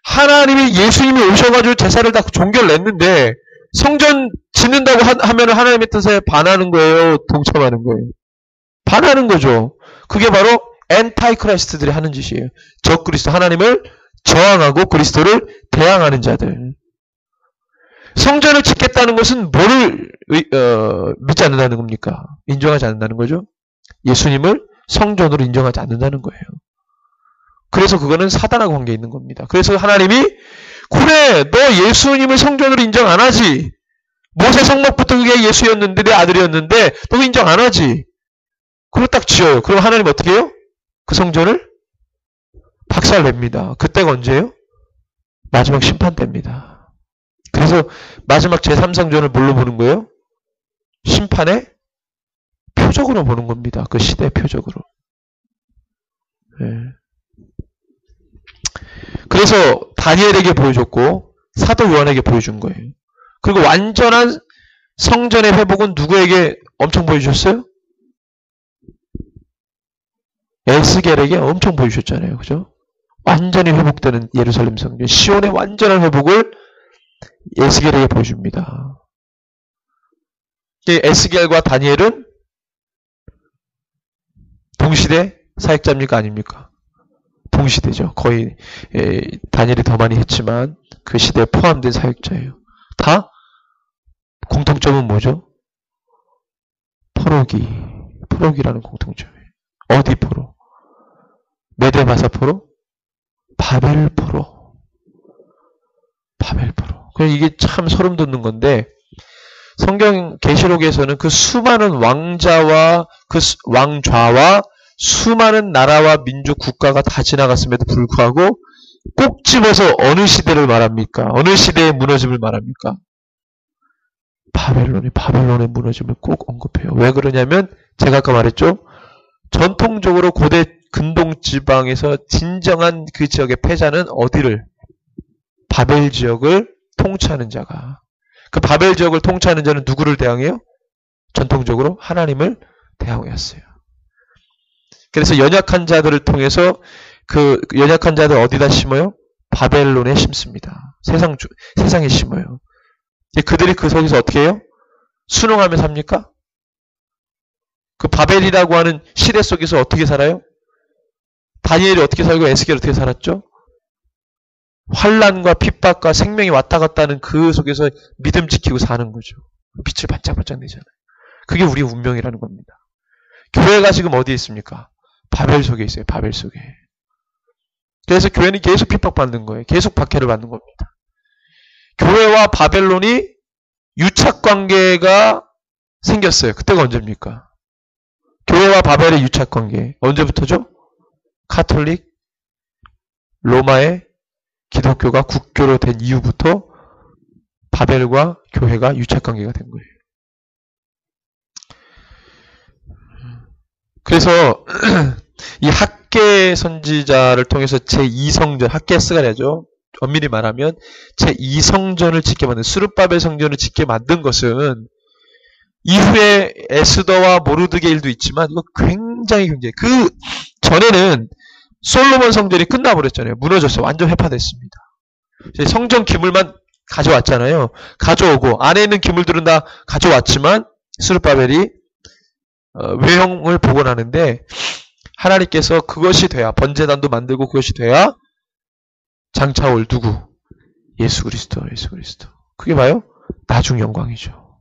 A: 하나님이 예수님이 오셔가지고 제사를 다 종결냈는데 성전 짓는다고 하면 하나님의 뜻에 반하는 거예요? 동참하는 거예요? 반하는 거죠. 그게 바로 엔타이크라이스트들이 하는 짓이에요. 적그리스도, 하나님을 저항하고 그리스도를 대항하는 자들. 성전을 짓겠다는 것은 뭐를 믿지 않는다는 겁니까? 인정하지 않는다는 거죠. 예수님을 성전으로 인정하지 않는다는 거예요. 그래서 그거는 사단하고 관계 있는 겁니다. 그래서 하나님이 그래 너 예수님을 성전으로 인정 안 하지. 모세 성막부터 그게 예수였는데 내 아들이었는데 너 인정 안 하지. 그걸 딱 지어요. 그럼 하나님 어떻게 해요? 그 성전을 박살냅니다. 그때가 언제예요? 마지막 심판 때입니다. 그래서 마지막 제3성전을 뭘로 보는 거예요? 심판의 표적으로 보는 겁니다. 그 시대의 표적으로. 네. 그래서 다니엘에게 보여줬고 사도 요한에게 보여준 거예요. 그리고 완전한 성전의 회복은 누구에게 엄청 보여주셨어요? 에스겔에게 엄청 보여주셨잖아요. 그죠? 완전히 회복되는 예루살렘 성전, 시온의 완전한 회복을 에스겔에게 보여줍니다. 에스겔과 다니엘은 동시대 사역자입니까? 아닙니까? 동시대죠. 거의 다니엘이 더 많이 했지만 그 시대에 포함된 사역자예요. 다 공통점은 뭐죠? 포로기라는 공통점이에요. 어디 포로? 메데마사 포로? 바벨 포로. 이게 참 소름 돋는 건데 성경 계시록에서는 그 수많은 왕자와 그 왕좌와 수많은 나라와 민족 국가가 다 지나갔음에도 불구하고 꼭 집어서 어느 시대를 말합니까? 어느 시대의 무너짐을 말합니까? 바벨론의 무너짐을 꼭 언급해요. 왜 그러냐면 제가 아까 말했죠. 전통적으로 고대 근동 지방에서 진정한 그 지역의 패자는 어디를? 바벨 지역을 통치하는 자가. 그 바벨 지역을 통치하는 자는 누구를 대항해요? 전통적으로 하나님을 대항했어요. 그래서 연약한 자들을 통해서 그 연약한 자들 어디다 심어요? 바벨론에 심습니다. 세상에 심어요. 그들이 그 속에서 어떻게 해요? 순응하며 삽니까? 그 바벨이라고 하는 시대 속에서 어떻게 살아요? 다니엘이 어떻게 살고 에스겔이 어떻게 살았죠? 환난과 핍박과 생명이 왔다 갔다 하는 그 속에서 믿음 지키고 사는 거죠. 빛을 반짝반짝 내잖아요. 그게 우리의 운명이라는 겁니다. 교회가 지금 어디에 있습니까? 바벨 속에 있어요. 바벨 속에. 그래서 교회는 계속 핍박받는 거예요. 계속 박해를 받는 겁니다. 교회와 바벨론이 유착관계가 생겼어요. 그때가 언제입니까? 교회와 바벨의 유착관계. 언제부터죠? 카톨릭, 로마의 기독교가 국교로 된 이후부터 바벨과 교회가 유착관계가 된 거예요. 그래서 이 학계 선지자를 통해서 제2성전, 학계스가 되죠. 엄밀히 말하면 제2성전을 짓게 만든, 스룹바벨 성전을 짓게 만든 것은 이후에 에스더와 모르드게 일도 있지만 이거 굉장히 그 전에는 솔로몬 성전이 끝나버렸잖아요. 무너졌어요. 완전 해파됐습니다. 성전 기물만 가져왔잖아요. 가져오고 안에 있는 기물들은 다 가져왔지만 스룹바벨이 외형을 복원하는데 하나님께서 그것이 돼야 번제단도 만들고 그것이 돼야 장차 올 누구? 예수 그리스도. 그게 봐요? 나중 영광이죠.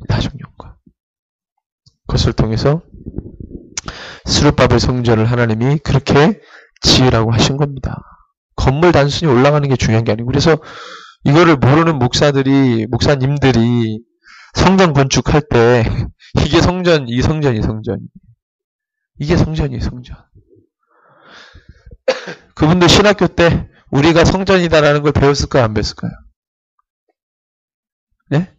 A: 나중 영광. 그것을 통해서 스룹바벨 성전을 하나님이 그렇게 지으라고 하신 겁니다. 건물 단순히 올라가는 게 중요한 게 아니고, 그래서 이거를 모르는 목사님들이 성전 건축할 때 이게 성전, 이 성전. 이게 성전이에요, 성전. 그분들 신학교 때 우리가 성전이다라는 걸 배웠을까요, 안 배웠을까요? 네?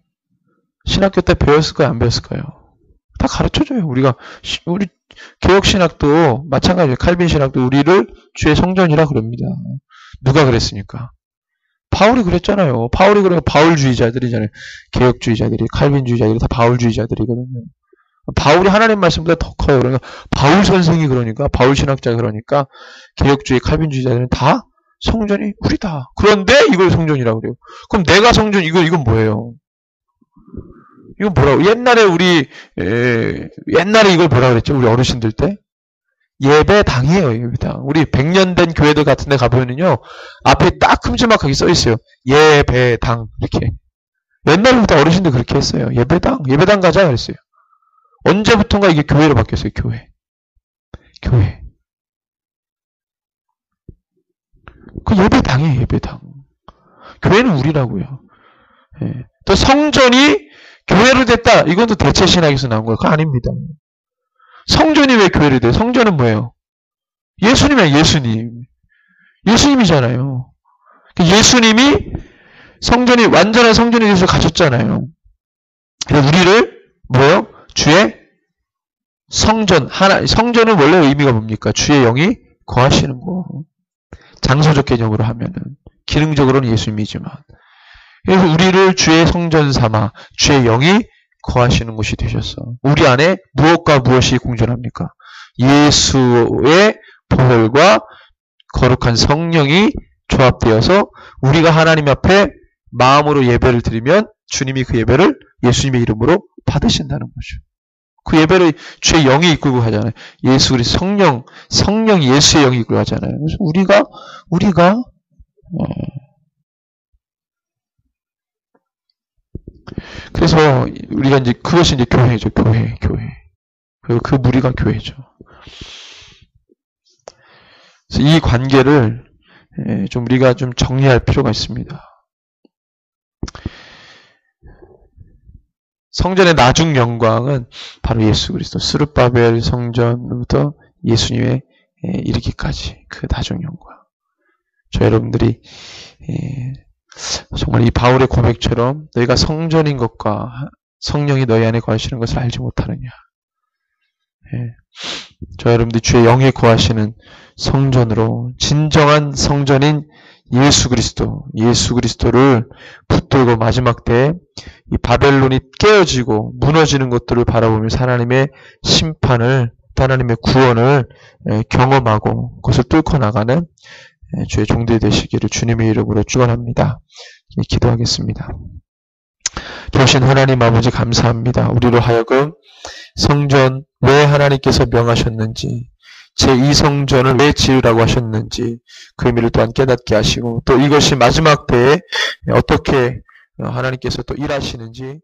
A: 신학교 때 배웠을까요, 안 배웠을까요? 다 가르쳐줘요. 우리 개혁신학도 마찬가지예요. 칼빈 신학도 우리를 주의 성전이라 그럽니다. 누가 그랬습니까? 바울이 그랬잖아요. 바울주의자들이잖아요. 개혁주의자들이, 칼빈주의자들이 다 바울주의자들이거든요. 바울이 하나님 말씀보다 더 커요. 그러니까 바울 선생이 그러니까, 바울 신학자가 그러니까 개혁주의, 칼빈주의자들은 다 성전이 우리다. 그런데 이걸 성전이라고 그래요. 그럼 내가 성전, 이건 뭐예요? 이건 뭐라고? 옛날에 이걸 뭐라 그랬죠? 우리 어르신들 때? 예배당이에요, 예배당. 우리 100년 된 교회들 같은 데 가보면요. 앞에 딱 큼지막하게 써 있어요. 예배당. 이렇게. 옛날부터 어르신들 그렇게 했어요. 예배당 가자 그랬어요. 언제부턴가 이게 교회로 바뀌었어요, 교회. 그 예배당이에요, 예배당. 교회는 우리라고요. 예. 또 성전이 교회로 됐다. 이건 또 대체신학에서 나온 거예요. 그거 아닙니다. 성전이 왜 교회로 돼요? 성전은 뭐예요? 예수님이에요, 예수님이잖아요. 예수님이 완전한 성전이 돼서 가셨잖아요. 그래서 우리를 뭐예요? 주의 성전은 원래 의미가 뭡니까? 주의 영이 거하시는 거. 장소적 개념으로 하면은, 기능적으로는 예수님이지만. 그래서 우리를 주의 성전 삼아 주의 영이 거하시는 곳이 되셨어. 우리 안에 무엇과 무엇이 공존합니까? 예수의 보혈과 거룩한 성령이 조합되어서 우리가 하나님 앞에 마음으로 예배를 드리면 주님이 그 예배를 예수님의 이름으로 받으신다는 거죠. 그 예배를 주의 영이 이끌고 가잖아요. 예수 그리스도 성령 예수의 영이 이끌고 가잖아요. 그래서 우리가 그래서 우리가 이제 그것이 이제 교회죠. 교회. 그리고 그 무리가 교회죠. 그래서 이 관계를 좀 우리가 좀 정리할 필요가 있습니다. 성전의 나중 영광은 바로 예수 그리스도 스룹바벨 성전부터 예수님의 이르기까지 그 나중 영광. 저 여러분들이 정말 이 바울의 고백처럼 너희가 성전인 것과 성령이 너희 안에 거하시는 것을 알지 못하느냐. 저 여러분들이 주의 영에 거하시는 성전으로 진정한 성전인 예수 그리스도를 붙들고 마지막 때에 이 바벨론이 깨어지고 무너지는 것들을 바라보면서 하나님의 심판을, 하나님의 구원을 경험하고 그것을 뚫고 나가는 주의 종들이 되시기를 주님의 이름으로 축원합니다. 기도하겠습니다. 좋으신 하나님 아버지 감사합니다. 우리로 하여금 성전 왜 하나님께서 명하셨는지, 제2성전을 왜 지으라고 하셨는지 그 의미를 또한 깨닫게 하시고 또 이것이 마지막 때에 어떻게 하나님께서 또 일하시는지